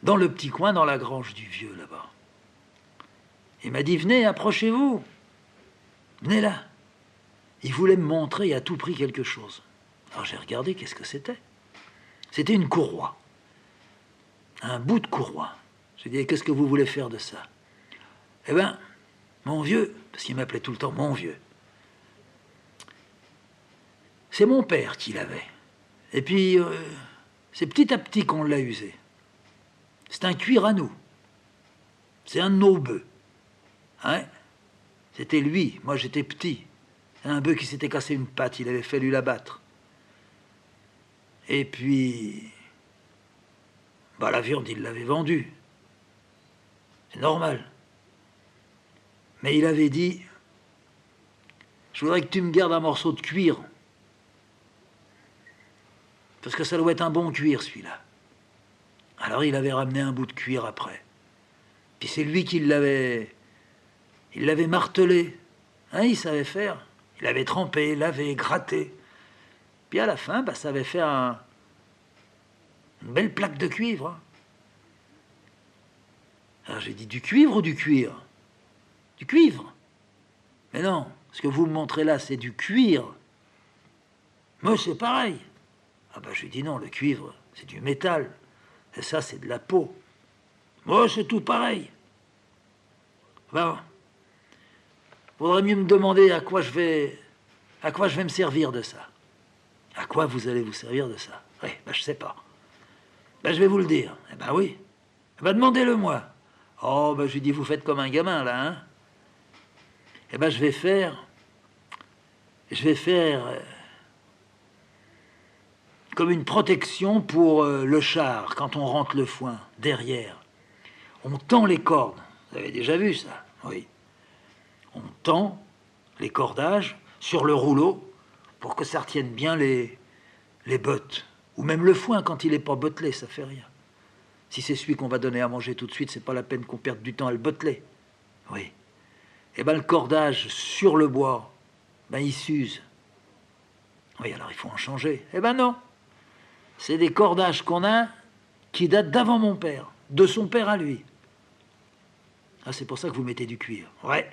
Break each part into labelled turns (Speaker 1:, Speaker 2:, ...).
Speaker 1: dans le petit coin, dans la grange du vieux, là-bas. Il m'a dit, venez, approchez-vous. Venez là. Il voulait me montrer à tout prix quelque chose. Alors j'ai regardé, qu'est-ce que c'était? C'était une courroie. Un bout de courroie. J'ai dit, qu'est-ce que vous voulez faire de ça? Eh bien, mon vieux, parce qu'il m'appelait tout le temps mon vieux, c'est mon père qui l'avait. Et puis, c'est petit à petit qu'on l'a usé. C'est un cuir à nous. C'est un de nos bœufs. Hein? C'était lui, moi j'étais petit. Un bœuf qui s'était cassé une patte, il avait fallu l'abattre. Et puis, bah, la viande, il l'avait vendue. C'est normal. Mais il avait dit, je voudrais que tu me gardes un morceau de cuir. Parce que ça doit être un bon cuir, celui-là. Alors il avait ramené un bout de cuir après. Puis c'est lui qui l'avait... Il l'avait martelé. Hein, il savait faire. Il avait trempé, lavé, gratté. Puis à la fin, bah, ça avait fait une belle plaque de cuivre. Hein. Alors j'ai dit, du cuivre ou du cuir? Du cuivre. Mais non, ce que vous me montrez là, c'est du cuir. Mais c'est pareil. Ah bah je lui dis non, le cuivre, c'est du métal. Et ça, c'est de la peau. Moi, c'est tout pareil. Ben, vaudrait mieux me demander à quoi je vais me servir de ça. À quoi vous allez vous servir de ça? Oui, ben je sais pas. Ben je vais vous le dire. Eh ben oui. Eh ben demandez-le-moi. Oh, ben je lui dis, vous faites comme un gamin là, hein? Eh ben je vais faire comme une protection pour le char quand on rentre le foin derrière. On tend les cordes. Vous avez déjà vu ça? Oui. On tend les cordages sur le rouleau pour que ça retienne bien les bottes. Ou même le foin, quand il n'est pas bottelé, ça fait rien. Si c'est celui qu'on va donner à manger tout de suite, c'est pas la peine qu'on perde du temps à le botteler. Oui. Et bien le cordage sur le bois, ben il s'use. Oui, alors il faut en changer. Eh ben non. C'est des cordages qu'on a qui datent d'avant mon père, de son père à lui. Ah, c'est pour ça que vous mettez du cuir. Ouais.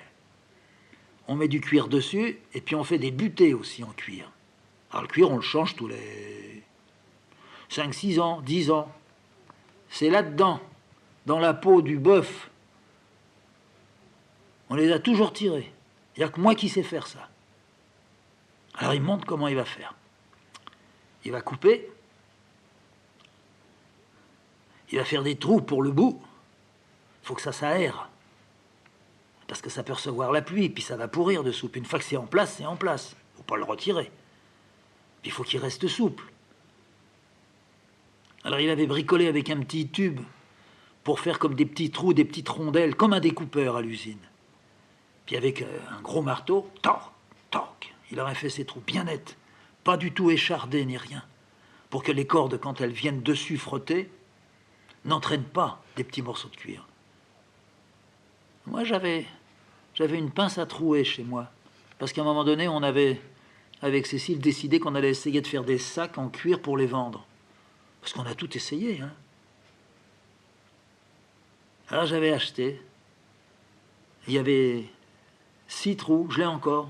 Speaker 1: On met du cuir dessus, et puis on fait des butées aussi en cuir. Alors le cuir, on le change tous les 5, 6 ans, 10 ans. C'est là-dedans, dans la peau du bœuf. On les a toujours tirés. Il n'y a que moi qui sais faire ça. Alors il montre comment il va faire. Il va couper. Il va faire des trous pour le bout. Il faut que ça s'aère. Parce que ça peut recevoir la pluie, puis ça va pourrir de soupe. Une fois que c'est en place, c'est en place. Il ne faut pas le retirer. Puis il faut qu'il reste souple. Alors il avait bricolé avec un petit tube pour faire comme des petits trous, des petites rondelles, comme un découpeur à l'usine. Puis avec un gros marteau, toc, toc, il aurait fait ses trous bien nets, pas du tout échardés ni rien, pour que les cordes, quand elles viennent dessus frotter, n'entraînent pas des petits morceaux de cuir. Moi, j'avais une pince à trouer chez moi, parce qu'à un moment donné, on avait, avec Cécile, décidé qu'on allait essayer de faire des sacs en cuir pour les vendre. Parce qu'on a tout essayé, hein. Alors j'avais acheté. Il y avait 6 trous, je l'ai encore.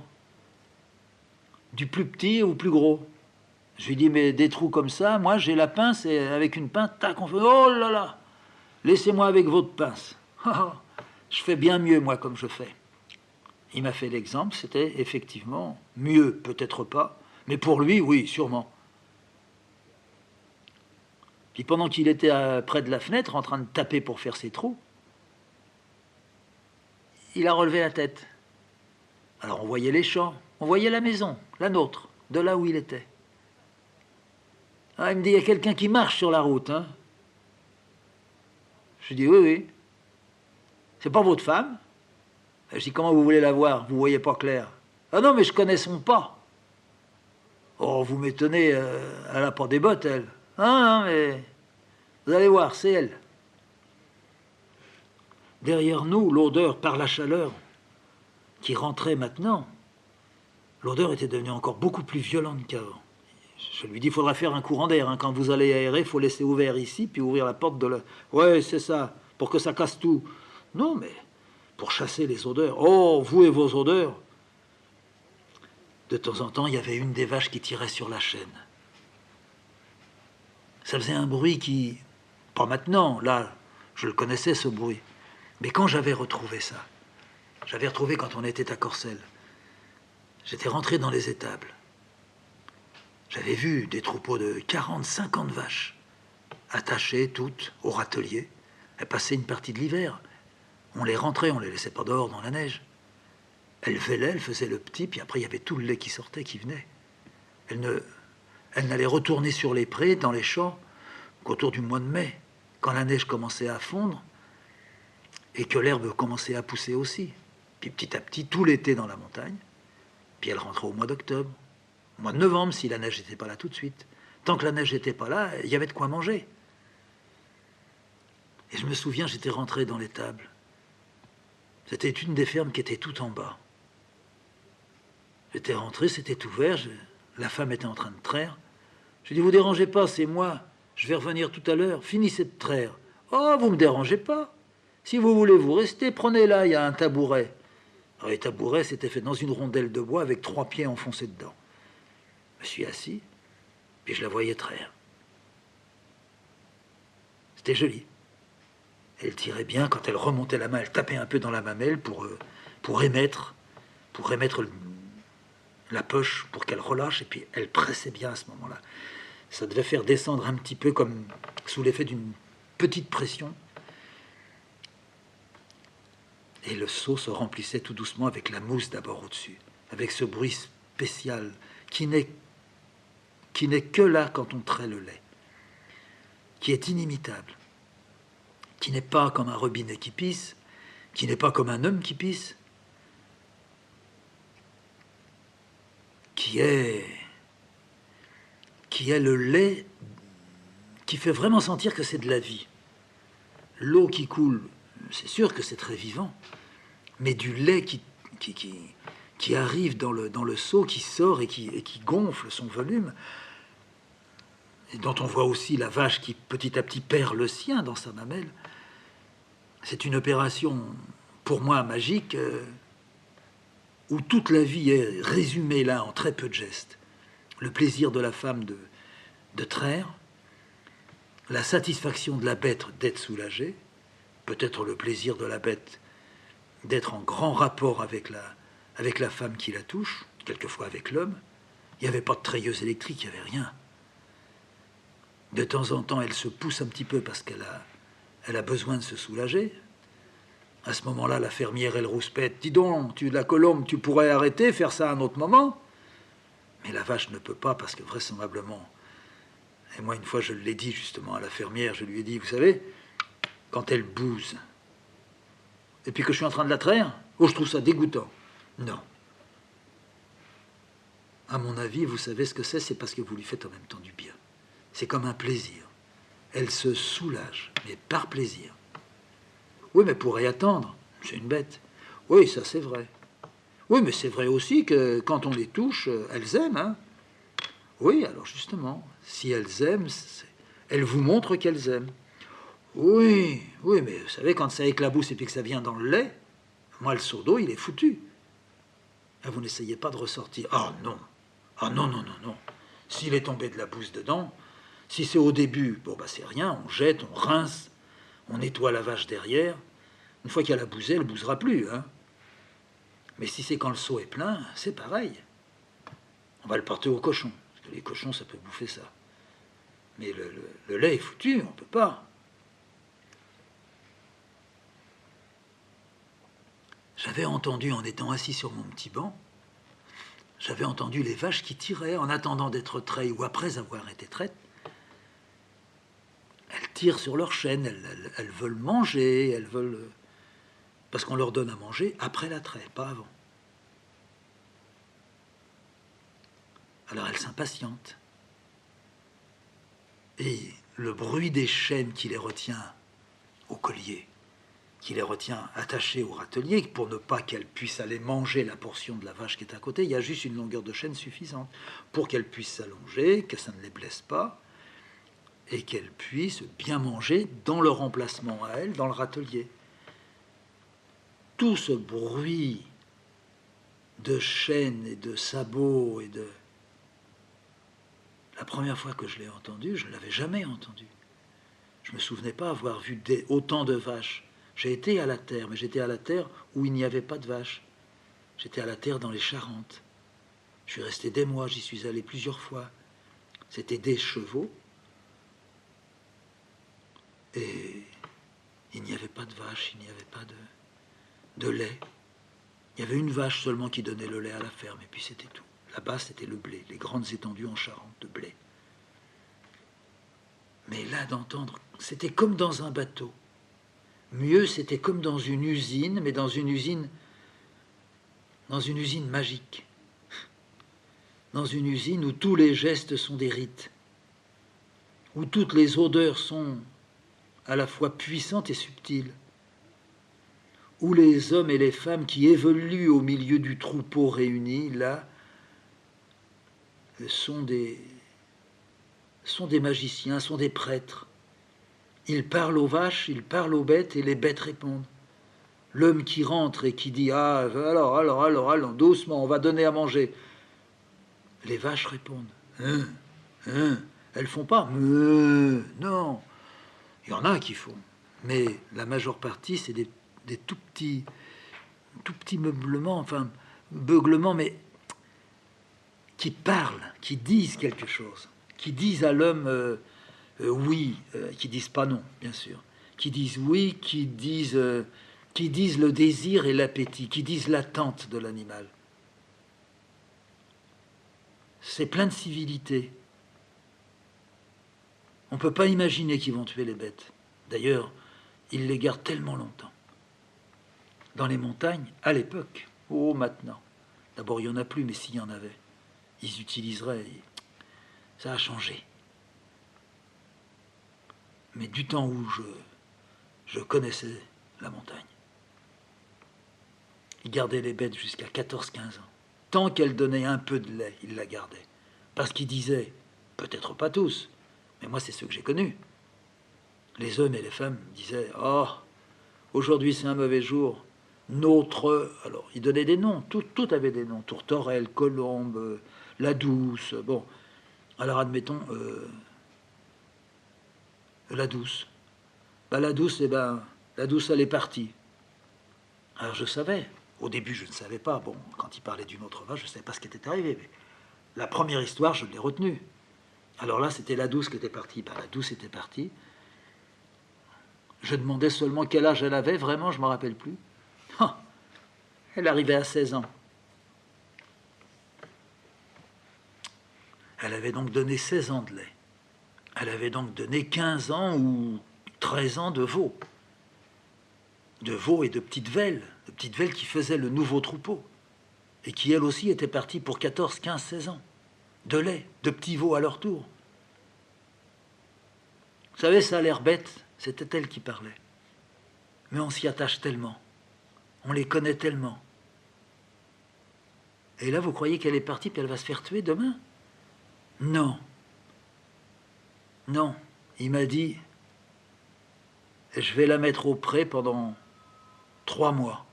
Speaker 1: Du plus petit au plus gros. Je lui dis, mais des trous comme ça, moi j'ai la pince, et avec une pince, tac, on fait, oh là là, laissez-moi avec votre pince. Je fais bien mieux, moi, comme je fais. Il m'a fait l'exemple, c'était effectivement mieux, peut-être pas, mais pour lui, oui, sûrement. Puis pendant qu'il était près de la fenêtre, en train de taper pour faire ses trous, il a relevé la tête. Alors on voyait les champs, on voyait la maison, la nôtre, de là où il était. Ah, il me dit, il y a quelqu'un qui marche sur la route, hein? Je dis, oui, oui. C'est pas votre femme? Je dis, comment vous voulez la voir? Vous voyez pas clair. Ah non, mais je connais son pas. Oh, vous m'étonnez, elle a pas des bottes, elle. Ah non, mais vous allez voir, c'est elle. Derrière nous, l'odeur, par la chaleur qui rentrait maintenant, l'odeur était devenue encore beaucoup plus violente qu'avant. Je lui dis, il faudra faire un courant d'air. Hein. Quand vous allez aérer, il faut laisser ouvert ici, puis ouvrir la porte de la... Ouais, c'est ça, pour que ça casse tout. Non, mais pour chasser les odeurs. Oh, vous et vos odeurs. De temps en temps, il y avait une des vaches qui tirait sur la chaîne. Ça faisait un bruit qui... Pas maintenant, là, je le connaissais, ce bruit. Mais quand j'avais retrouvé ça, j'avais retrouvé quand on était à Corcelles, j'étais rentré dans les étables. J'avais vu des troupeaux de 40, 50 vaches, attachées toutes au râtelier. Elles passaient une partie de l'hiver. On les rentrait, on les laissait pas dehors dans la neige. Elles vélaient, elles faisaient le petit, puis après il y avait tout le lait qui sortait, qui venait. Elles n'allaient retourner sur les prés, dans les champs, qu'autour du mois de mai, quand la neige commençait à fondre et que l'herbe commençait à pousser aussi. Puis petit à petit, tout l'été dans la montagne. Puis elles rentraient au mois d'octobre, au mois de novembre, si la neige n'était pas là tout de suite. Tant que la neige n'était pas là, il y avait de quoi manger. Et je me souviens, j'étais rentré dans l'étable. C'était une des fermes qui était tout en bas. J'étais rentré, c'était ouvert, la femme était en train de traire. Je lui ai dit, vous dérangez pas, c'est moi, je vais revenir tout à l'heure, finissez de traire. Oh, vous me dérangez pas. Si vous voulez vous rester, prenez là, il y a un tabouret. Alors, les tabourets, c'était fait dans une rondelle de bois avec 3 pieds enfoncés dedans. Je me suis assis, puis je la voyais traire. C'était joli. Elle tirait bien, quand elle remontait la main, elle tapait un peu dans la mamelle pour émettre la poche, pour qu'elle relâche, et puis elle pressait bien à ce moment-là. Ça devait faire descendre un petit peu comme sous l'effet d'une petite pression. Et le seau se remplissait tout doucement avec la mousse d'abord au-dessus, avec ce bruit spécial qui n'est que là quand on trait le lait, qui est inimitable, qui n'est pas comme un robinet qui pisse, qui n'est pas comme un homme qui pisse, qui est le lait qui fait vraiment sentir que c'est de la vie. L'eau qui coule, c'est sûr que c'est très vivant, mais du lait qui arrive dans le seau, qui sort et qui gonfle son volume, et dont on voit aussi la vache qui petit à petit perd le sien dans sa mamelle. C'est une opération, pour moi, magique, où toute la vie est résumée là en très peu de gestes. Le plaisir de la femme de traire, la satisfaction de la bête d'être soulagée, peut-être le plaisir de la bête d'être en grand rapport avec la femme qui la touche, quelquefois avec l'homme. Il n'y avait pas de treilleuse électrique, il n'y avait rien. De temps en temps, elle se pousse un petit peu parce qu'elle a besoin de se soulager. À ce moment-là, la fermière, elle rouspète. Dis donc, tu la colombe, tu pourrais arrêter, faire ça à un autre moment. Mais la vache ne peut pas parce que vraisemblablement... Et moi, une fois, je l'ai dit justement à la fermière, je lui ai dit, vous savez, quand elle bouse, et puis que je suis en train de la traire, oh, je trouve ça dégoûtant. Non. À mon avis, vous savez ce que c'est parce que vous lui faites en même temps du bien. C'est comme un plaisir. Elle se soulage, mais par plaisir. Oui, mais pour y attendre, c'est une bête. Oui, ça c'est vrai. Oui, mais c'est vrai aussi que quand on les touche, elles aiment, hein. Oui, alors justement, si elles aiment, elles vous montrent qu'elles aiment. Oui, oui, mais vous savez, quand ça éclabousse et puis que ça vient dans le lait, moi, le seau d'eau, il est foutu. Ah, vous n'essayez pas de ressortir. Ah non. Ah non, non, non, non. S'il est tombé de la bouse dedans, si c'est au début, bon, bah c'est rien, on jette, on rince, on nettoie la vache derrière. Une fois qu'elle a bousé, elle ne bousera plus, hein. Mais si c'est quand le seau est plein, c'est pareil. On va le porter aux cochons. Parce que les cochons, ça peut bouffer ça. Mais le lait est foutu, on ne peut pas. J'avais entendu, en étant assis sur mon petit banc, j'avais entendu les vaches qui tiraient en attendant d'être traites ou après avoir été traites. Elles tirent sur leur chaîne, elles veulent manger, elles veulent... Parce qu'on leur donne à manger après la traite, pas avant. Alors elles s'impatientent. Et le bruit des chaînes qui les retient au collier, qui les retient attachées au râtelier pour ne pas qu'elles puissent aller manger la portion de la vache qui est à côté. Il y a juste une longueur de chaîne suffisante pour qu'elles puissent s'allonger, que ça ne les blesse pas, et qu'elles puissent bien manger dans leur emplacement à elles, dans le râtelier. Tout ce bruit de chaînes et de sabots et de... La première fois que je l'ai entendu, je ne l'avais jamais entendu. Je ne me souvenais pas avoir vu autant de vaches. J'ai été à la terre, mais j'étais à la terre où il n'y avait pas de vaches. J'étais à la terre dans les Charentes. Je suis resté des mois, j'y suis allé plusieurs fois. C'était des chevaux. Et il n'y avait pas de vaches, il n'y avait pas de lait. Il y avait une vache seulement qui donnait le lait à la ferme, et puis c'était tout. Là-bas, c'était le blé, les grandes étendues en Charente de blé. Mais là, d'entendre, c'était comme dans un bateau. Mieux, c'était comme dans une usine, mais dans une usine magique. Dans une usine où tous les gestes sont des rites, où toutes les odeurs sont à la fois puissantes et subtiles, où les hommes et les femmes qui évoluent au milieu du troupeau réuni, là, sont des magiciens, sont des prêtres. Ils parlent aux vaches, ils parlent aux bêtes, et les bêtes répondent. L'homme qui rentre et qui dit « Ah, alors, doucement, on va donner à manger ». Les vaches répondent « Elles font pas « non ». Il y en a qui font, mais la majeure partie, c'est des tout petits meublements, enfin, beuglements, mais qui parlent, qui disent quelque chose, qui disent à l'homme oui, qui disent pas non, bien sûr, qui disent oui, qui disent le désir et l'appétit, qui disent l'attente de l'animal. C'est plein de civilité. On ne peut pas imaginer qu'ils vont tuer les bêtes. D'ailleurs, ils les gardent tellement longtemps. Dans les montagnes, à l'époque, maintenant. D'abord, il n'y en a plus, mais s'il y en avait, ils utiliseraient. Ça a changé. Mais du temps où je connaissais la montagne, ils gardaient les bêtes jusqu'à 14-15 ans. Tant qu'elles donnaient un peu de lait, ils la gardaient. Parce qu'ils disaient, peut-être pas tous, mais moi c'est ceux que j'ai connus. Les hommes et les femmes disaient, oh, aujourd'hui c'est un mauvais jour. Alors ils donnaient des noms, tout avait des noms, tourterelle, colombe, la douce, bon. Alors admettons, la douce. La douce, la douce elle est partie. Alors je savais, au début je ne savais pas, bon, quand il parlait d'une autre vache, je ne savais pas ce qui était arrivé, mais la première histoire, je l'ai retenue. Alors là, c'était la douce qui était partie. La douce était partie. Je demandais seulement quel âge elle avait, vraiment, je ne me rappelle plus. Elle arrivait à 16 ans. Elle avait donc donné 16 ans de lait. Elle avait donc donné 15 ans ou 13 ans de veaux. De veaux et de petites velles qui faisaient le nouveau troupeau. Et qui, elle aussi, était partie pour 14, 15, 16 ans. De lait, de petits veaux à leur tour. Vous savez, ça a l'air bête, c'était elle qui parlait. Mais on s'y attache tellement. On les connaît tellement. Et là, vous croyez qu'elle est partie puis elle va se faire tuer demain? Non. Non. Il m'a dit, je vais la mettre au pré pendant 3 mois.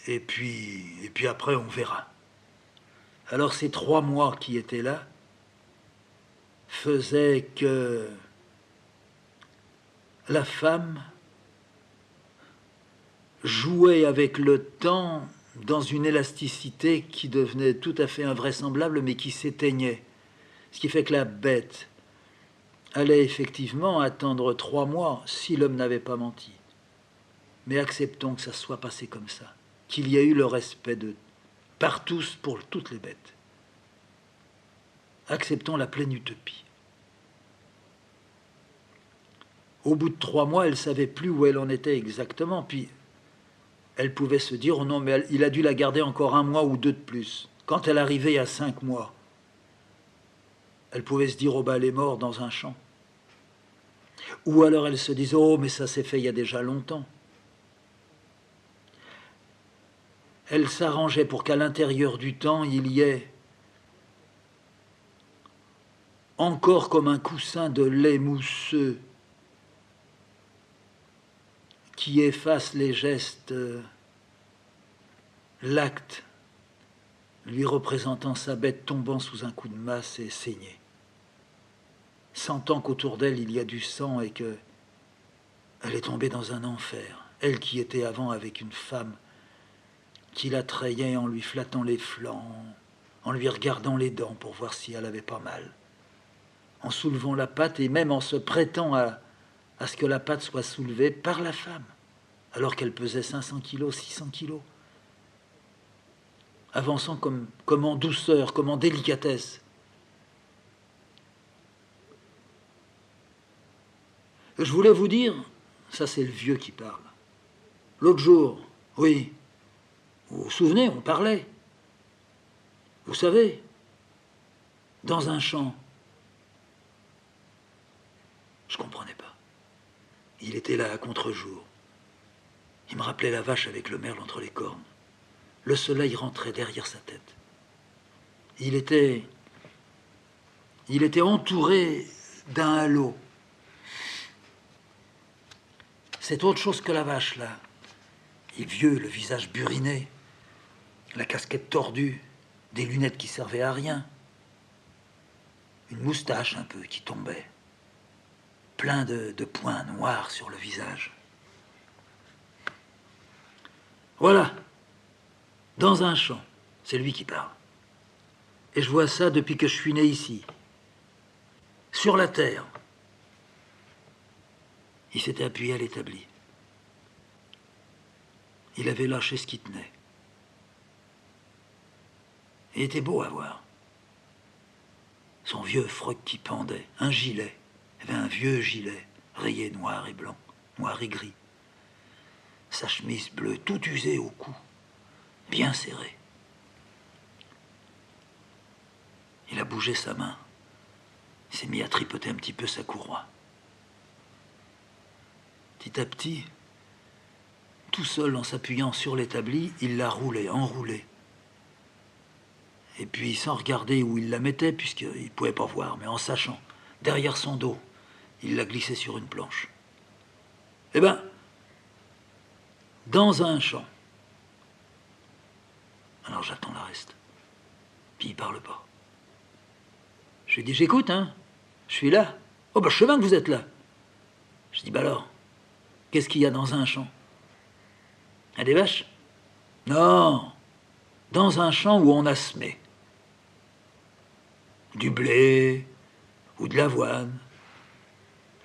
Speaker 1: Et puis après, on verra. Alors ces 3 mois qui étaient là faisaient que la femme jouait avec le temps dans une élasticité qui devenait tout à fait invraisemblable, mais qui s'éteignait. Ce qui fait que la bête allait effectivement attendre 3 mois si l'homme n'avait pas menti. Mais acceptons que ça soit passé comme ça, qu'il y ait eu le respect par tous pour toutes les bêtes. Acceptons la pleine utopie. Au bout de 3 mois, elle ne savait plus où elle en était exactement, puis elle pouvait se dire, oh non, mais il a dû la garder encore 1 mois ou 2 de plus. Quand elle arrivait à 5 mois, elle pouvait se dire, oh ben elle est morte dans un champ. Ou alors elles se disent « Oh, mais ça s'est fait il y a déjà longtemps ». Elles s'arrangeaient pour qu'à l'intérieur du temps, il y ait encore comme un coussin de lait mousseux qui efface les gestes, l'acte, lui représentant sa bête tombant sous un coup de masse et saignée, sentant qu'autour d'elle il y a du sang et que elle est tombée dans un enfer, elle qui était avant avec une femme qui la trayait en lui flattant les flancs, en lui regardant les dents pour voir si elle avait pas mal, en soulevant la patte et même en se prêtant à ce que la patte soit soulevée par la femme, alors qu'elle pesait 500 kilos, 600 kilos, avançant comme en douceur, comme en délicatesse. Je voulais vous dire, ça c'est le vieux qui parle. L'autre jour, oui, vous vous souvenez, on parlait. Vous savez, dans un champ, je comprenais pas. Il était là à contre-jour. Il me rappelait la vache avec le merle entre les cornes. Le soleil rentrait derrière sa tête. Il était entouré d'un halo. C'est autre chose que la vache, là. Il est vieux, le visage buriné, la casquette tordue, des lunettes qui servaient à rien, une moustache un peu qui tombait, plein de points noirs sur le visage. Voilà, dans un champ, c'est lui qui parle. Et je vois ça depuis que je suis né ici, sur la terre. Il s'était appuyé à l'établi. Il avait lâché ce qui tenait. Il était beau à voir. Son vieux froc qui pendait, un gilet. Il avait un vieux gilet, rayé noir et blanc, noir et gris. Sa chemise bleue, tout usée au cou, bien serrée. Il a bougé sa main. Il s'est mis à tripoter un petit peu sa courroie. Petit à petit, tout seul en s'appuyant sur l'établi, il l'a roulée, enroulée. Et puis, sans regarder où il la mettait, puisqu'il ne pouvait pas voir, mais en sachant, derrière son dos, il l'a glissée sur une planche. Eh bien, dans un champ. Alors j'attends le reste. Puis il parle pas. Je lui dis, j'écoute, hein. Je suis là. Oh, ben je sais bien que vous êtes là. Je dis, bah alors, qu'est-ce qu'il y a dans un champ? Il y a des vaches? Non, dans un champ où on a semé. Du blé, ou de l'avoine,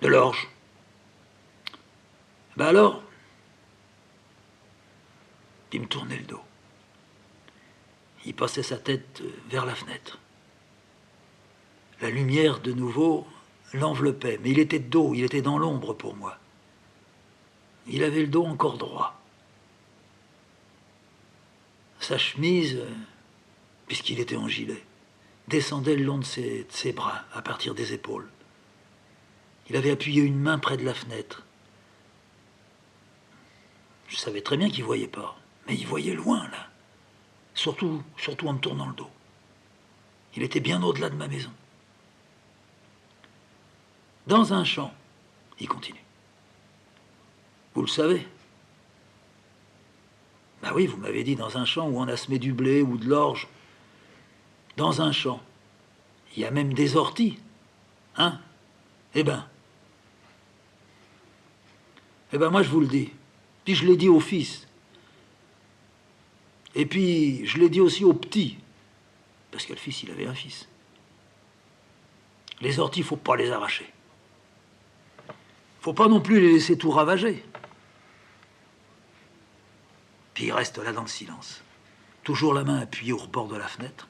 Speaker 1: de l'orge. Ben alors, il me tournait le dos. Il passait sa tête vers la fenêtre. La lumière, de nouveau, l'enveloppait, mais il était de dos, il était dans l'ombre pour moi. Il avait le dos encore droit. Sa chemise, puisqu'il était en gilet, descendait le long de ses bras, à partir des épaules. Il avait appuyé une main près de la fenêtre. Je savais très bien qu'il ne voyait pas, mais il voyait loin, là. Surtout en me tournant le dos. Il était bien au-delà de ma maison. Dans un champ, il continue. Vous le savez? Ben oui, vous m'avez dit dans un champ où on a semé du blé ou de l'orge. Dans un champ, il y a même des orties. Hein? Eh ben, moi je vous le dis. Puis je l'ai dit au fils. Et puis je l'ai dit aussi au petit. Parce que le fils, il avait un fils. Les orties, il ne faut pas les arracher. Il ne faut pas non plus les laisser tout ravager. Puis il reste là dans le silence. Toujours la main appuyée au rebord de la fenêtre.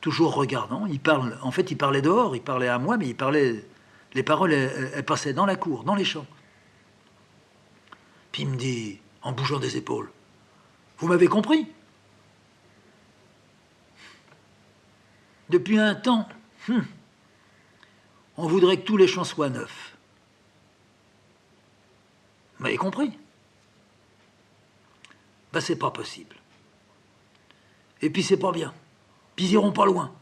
Speaker 1: Toujours regardant. Il parle. En fait, il parlait dehors. Il parlait à moi, mais il parlait... Les paroles, elles passaient dans la cour, dans les champs. Puis il me dit, en bougeant des épaules, « Vous m'avez compris? Depuis un temps, on voudrait que tous les champs soient neufs. Vous m'avez compris? Ben, c'est pas possible. Et puis c'est pas bien. Puis ils iront pas loin.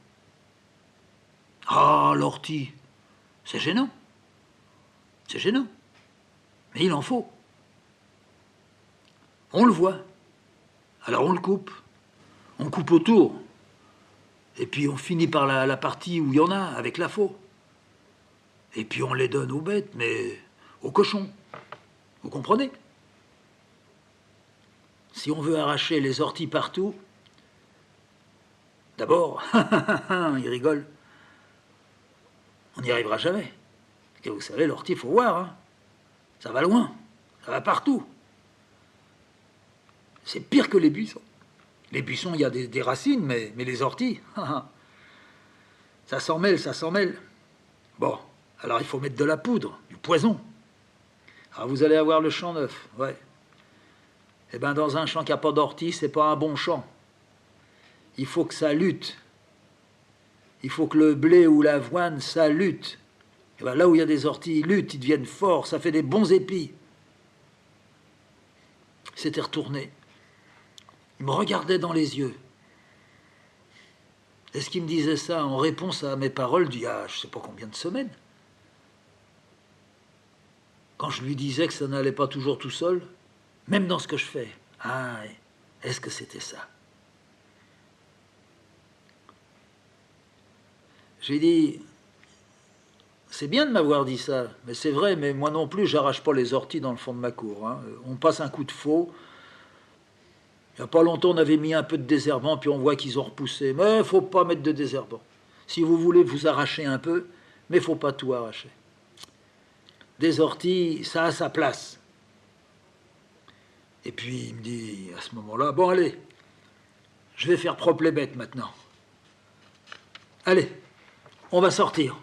Speaker 1: Ah, l'ortie, c'est gênant. C'est gênant. Mais il en faut. On le voit. Alors on le coupe. On coupe autour. Et puis on finit par la partie où il y en a, avec la faux. Et puis on les donne aux bêtes, mais aux cochons. Vous comprenez? Si on veut arracher les orties partout, d'abord, il rigole, on n'y arrivera jamais. Parce que vous savez, l'ortie, il faut voir, hein. Ça va loin, ça va partout. C'est pire que les buissons. Les buissons, il y a des racines, mais les orties, ça s'en mêle, ça s'en mêle. Bon, alors il faut mettre de la poudre, du poison. Alors vous allez avoir le champ neuf, ouais. Eh bien, dans un champ qui n'a pas d'ortie, c'est pas un bon champ. Il faut que ça lutte. Il faut que le blé ou l'avoine, ça lutte. Et bien, là où il y a des orties, ils luttent, ils deviennent forts, ça fait des bons épis. Il s'était retourné. Il me regardait dans les yeux. Est-ce qu'il me disait ça en réponse à mes paroles d'il y a je ne sais pas combien de semaines? Quand je lui disais que ça n'allait pas toujours tout seul, même dans ce que je fais. Ah, est-ce que c'était ça? J'ai dit, c'est bien de m'avoir dit ça, mais c'est vrai, mais moi non plus, j'arrache pas les orties dans le fond de ma cour, hein. On passe un coup de faux. Il n'y a pas longtemps, on avait mis un peu de désherbant, puis on voit qu'ils ont repoussé. Mais il ne faut pas mettre de désherbant. Si vous voulez vous arracher un peu, mais il ne faut pas tout arracher. Des orties, ça a sa place. Et puis il me dit à ce moment-là, bon allez, je vais faire propre les bêtes maintenant. Allez, on va sortir.